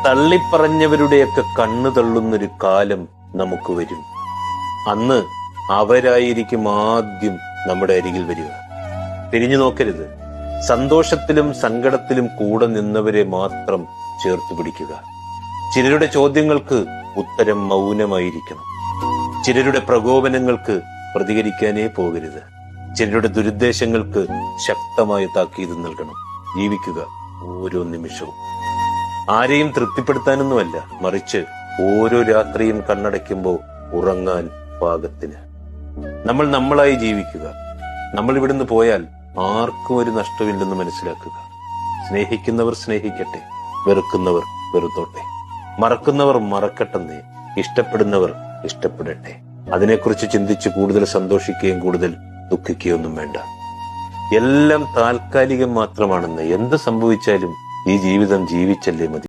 തള്ളിപ്പറഞ്ഞവരുടെയൊക്കെ കണ്ണു തള്ളുന്നൊരു കാലം നമുക്ക് വരും. അന്ന് അവരായിരിക്കും ആദ്യം നമ്മുടെ അരികിൽ വരിക. തിരിഞ്ഞു നോക്കരുത്. സന്തോഷത്തിലും സങ്കടത്തിലും കൂടെ നിന്നവരെ മാത്രം ചേർത്ത് പിടിക്കുക. ചിലരുടെ ചോദ്യങ്ങൾക്ക് ഉത്തരം മൗനമായിരിക്കണം. ചിലരുടെ പ്രകോപനങ്ങൾക്ക് പ്രതികരിക്കാനേ പോകരുത്. ചിലരുടെ ദുരുദ്ദേശങ്ങൾക്ക് ശക്തമായ താക്കീത് നൽകണം. ജീവിക്കുക ഓരോ നിമിഷവും. ആരെയും തൃപ്തിപ്പെടുത്താനൊന്നുമല്ല, മറിച്ച് ഓരോ രാത്രിയും കണ്ണടയ്ക്കുമ്പോൾ ഉറങ്ങാൻ പാകത്തിന്. നമ്മൾ നമ്മളായി ജീവിക്കുക. നമ്മൾ ഇവിടുന്ന് പോയാൽ ആർക്കും ഒരു നഷ്ടമില്ലെന്ന് മനസ്സിലാക്കുക. സ്നേഹിക്കുന്നവർ സ്നേഹിക്കട്ടെ, വെറുക്കുന്നവർ വെറുത്തോട്ടെ, മറക്കുന്നവർ മറക്കട്ടെന്നേ, ഇഷ്ടപ്പെടുന്നവർ ഇഷ്ടപ്പെടട്ടെ. അതിനെക്കുറിച്ച് ചിന്തിച്ച് കൂടുതൽ സന്തോഷിക്കുകയും കൂടുതൽ ദുഃഖിക്കുകയൊന്നും വേണ്ട. എല്ലാം താൽക്കാലികം മാത്രമാണെന്ന്. എന്ത് സംഭവിച്ചാലും ഈ ജീവിതം ജീവിച്ചല്ലേ മതി.